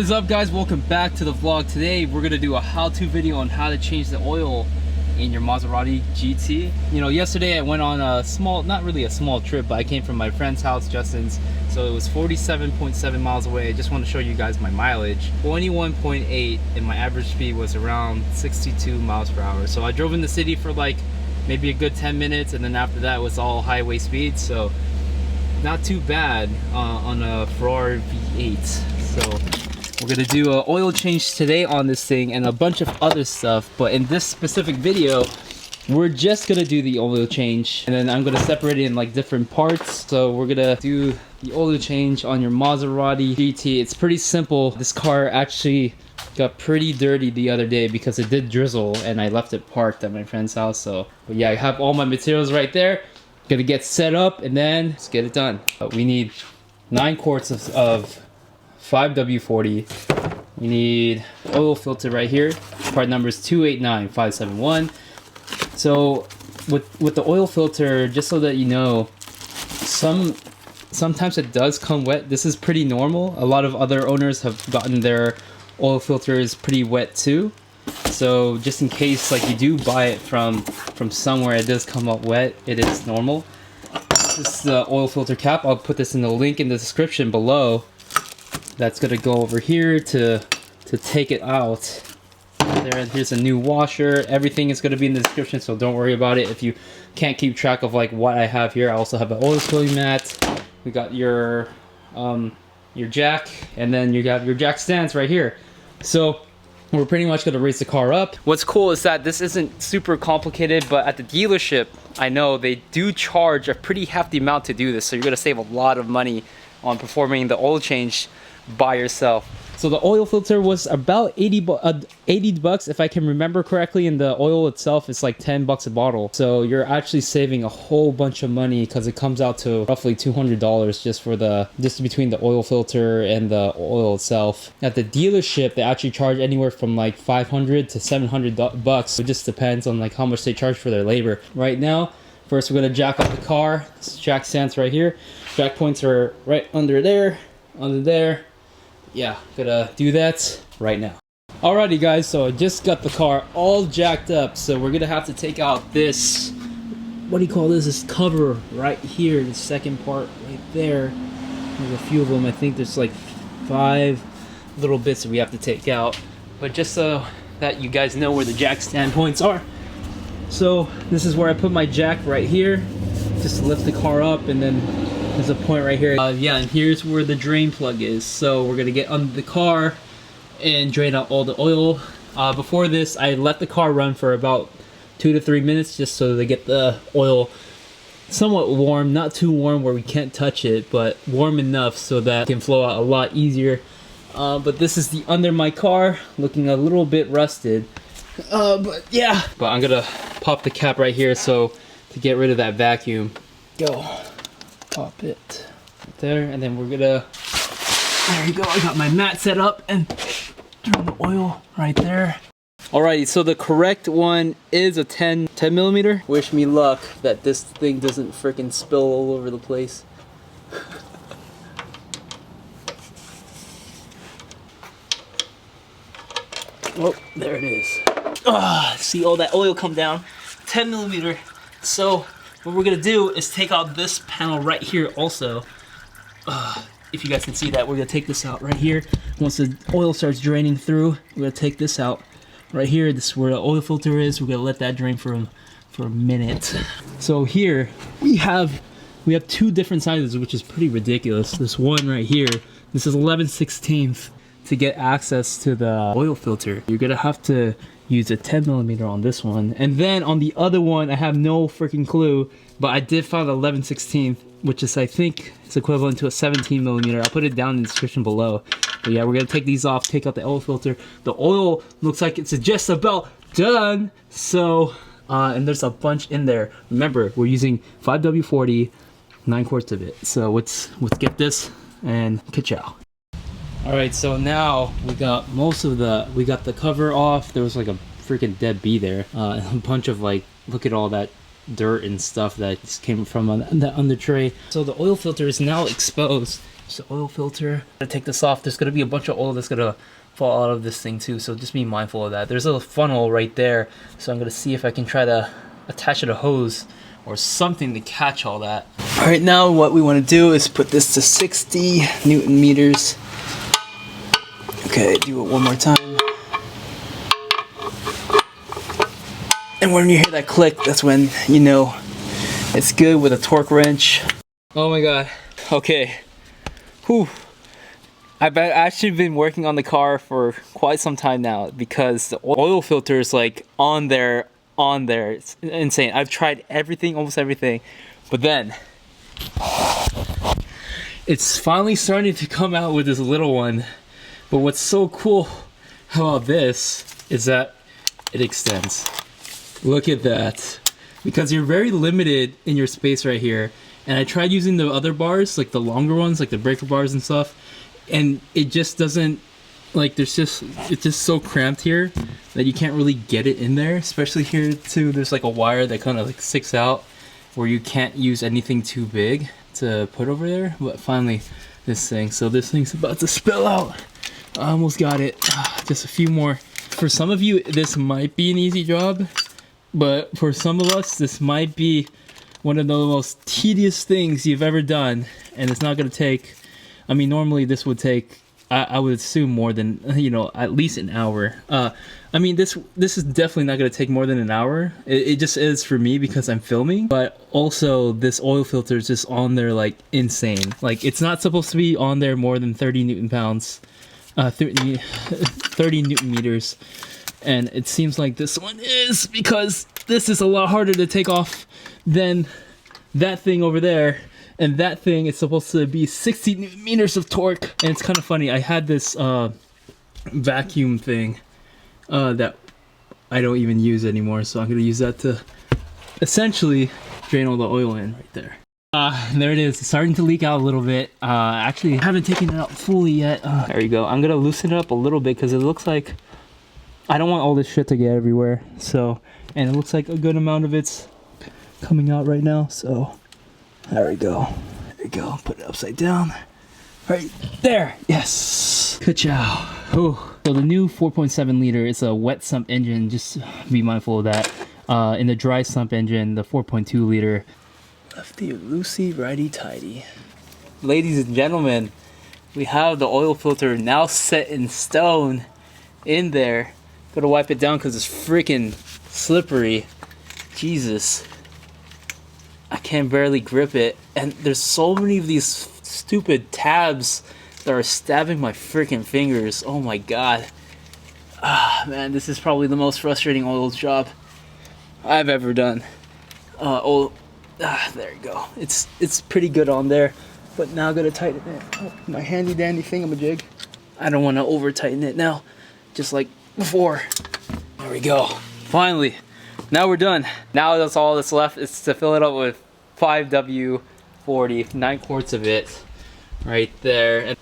What is up, guys? Welcome back to the vlog. Today we're gonna do a how-to video on how to change the oil in your Maserati GT. You know, yesterday I went on a small, not really a small trip, but I came from my friend's house, Justin's, so it was 47.7 miles away. I just want to show you guys my mileage. 21.8, and my average speed was around 62 miles per hour. So I drove in the city for like maybe a good 10 minutes, and then after that was all highway speed, so not too bad on a Ferrari V8. So we're gonna do an oil change today on this thing and a bunch of other stuff, but in this specific video we're just gonna do the oil change, and then I'm gonna separate it in like different parts. So we're gonna do the oil change on your Maserati GT. It's pretty simple. This car actually got pretty dirty the other day because it did drizzle and I left it parked at my friend's house. So but yeah, I have all my materials right there. Gonna get set up and then let's get it done. We need 9 quarts of 5W40. We need oil filter right here. Part number is 289571. So with the oil filter, just so that you know, sometimes it does come wet. This is pretty normal. A lot of other owners have gotten their oil filters pretty wet too. So just in case like you do buy it from somewhere it does come up wet, it is normal. This is the oil filter cap. I'll put this in the link in the description below. That's gonna go over here to take it out. There, here's a new washer. Everything is gonna be in the description, so don't worry about it. If you can't keep track of like what I have here, I also have an oil filling mat. We got your jack, and then you got your jack stands right here. So we're pretty much gonna raise the car up. What's cool is that this isn't super complicated, but at the dealership, I know they do charge a pretty hefty amount to do this, so you're gonna save a lot of money on performing the oil change by yourself. So the oil filter was about 80 bucks if I can remember correctly, and the oil itself is like 10 bucks a bottle. So you're actually saving a whole bunch of money because it comes out to roughly $200 just between the oil filter and the oil itself. At the dealership, they actually charge anywhere from like 500 to 700 bucks. It just depends on like how much they charge for their labor. Right now, first we're gonna jack up the car. This jack stands right here. Jack points are right under there. Yeah, gonna do that right now. Alrighty guys, so I just got the car all jacked up, so we're gonna have to take out this, what do you call this cover right here, the second part right there. There's a few of them. I think there's like 5 little bits that we have to take out, but just so that you guys know where the jack stand points are. So this is where I put my jack right here, just to lift the car up, and then there's a point right here. Yeah, and here's where the drain plug is. So we're gonna get under the car and drain out all the oil. Before this, I let the car run for about 2 to 3 minutes just so they get the oil somewhat warm, not too warm where we can't touch it, but warm enough so that it can flow out a lot easier. But this is the under my car, looking a little bit rusted. But yeah. But I'm gonna pop the cap right here so to get rid of that vacuum. Go. Pop it right there, and then we're gonna, there you go, I got my mat set up and throw the oil right there. Alrighty, so the correct one is a 10 millimeter. Wish me luck that this thing doesn't freaking spill all over the place. Oh, there it is. See all that oil come down. 10 millimeter. So what we're gonna do is take out this panel right here also. If you guys can see that, we're gonna take this out right here. Once the oil starts draining through, we're gonna take this out right here. This is where the oil filter is. We're gonna let that drain for a minute. So here we have 2 different sizes, which is pretty ridiculous. This one right here, this is 11/16 to get access to the oil filter. You're gonna have to use a 10 millimeter on this one, and then on the other one I have no freaking clue, but I did find 11/16, which is, I think it's equivalent to a 17 millimeter. I'll put it down in the description below. But yeah, we're gonna take these off, take out the oil filter. The oil looks like it's just about done. So and there's a bunch in there. Remember, we're using 5W40, 9 quarts of it. So let's get this and ka-chow. Alright, so now we got we got the cover off. There was like a freaking dead bee there. And a bunch of like, look at all that dirt and stuff that just came from the under tray. So the oil filter is now exposed. There's the oil filter. I'm gonna take this off. There's gonna be a bunch of oil that's gonna fall out of this thing too, so just be mindful of that. There's a funnel right there, so I'm gonna see if I can try to attach it a hose or something to catch all that. All right, now what we want to do is put this to 60 Newton meters. Okay, do it one more time. And when you hear that click, that's when you know it's good with a torque wrench. Oh my god. Okay. Whew. I've actually been working on the car for quite some time now because the oil filter is like on there. It's insane. I've tried everything, almost everything, but then it's finally starting to come out with this little one. But what's so cool about this is that it extends. Look at that. Because you're very limited in your space right here. And I tried using the other bars, like the longer ones, like the breaker bars and stuff, and it just doesn't, like it's just so cramped here that you can't really get it in there. Especially here too, there's like a wire that kind of like sticks out where you can't use anything too big to put over there. But finally, this thing. So this thing's about to spill out. I almost got it. Just a few more. For some of you, this might be an easy job, but for some of us, this might be one of the most tedious things you've ever done, and it's not going to take, I mean, normally this would take, I would assume more than, you know, at least an hour. I mean, this is definitely not going to take more than an hour. It just is for me because I'm filming, but also this oil filter is just on there like insane. Like it's not supposed to be on there more than 30 Newton pounds, 30 Newton meters. And it seems like this one is, because this is a lot harder to take off than that thing over there. And that thing is supposed to be 60 Newton meters of torque. And it's kind of funny. I had this vacuum thing that I don't even use anymore. So I'm going to use that to essentially drain all the oil in right there. There it is. It's starting to leak out a little bit. Actually, I haven't taken it out fully yet. There you go. I'm going to loosen it up a little bit because it looks like I don't want all this shit to get everywhere. So, and it looks like a good amount of it's coming out right now. So, there we go. There we go. Put it upside down. Right there. Yes. Ka-chow. Oh. So the new 4.7 liter is a wet sump engine. Just be mindful of that. In the dry sump engine, the 4.2 liter. Lefty loosey, righty tighty. Ladies and gentlemen, we have the oil filter now set in stone in there. Gotta wipe it down because it's freaking slippery. Jesus. I can barely grip it. And there's so many of these stupid tabs that are stabbing my freaking fingers. Oh my god. Ah, man, this is probably the most frustrating oil job I've ever done. There you go. It's pretty good on there. But now I gotta tighten it. Oh, my handy dandy thingamajig. I don't want to over tighten it now. Just like before. There we go. Finally. Now we're done. Now that's all that's left is to fill it up with 5W40, 9 quarts of it right there. And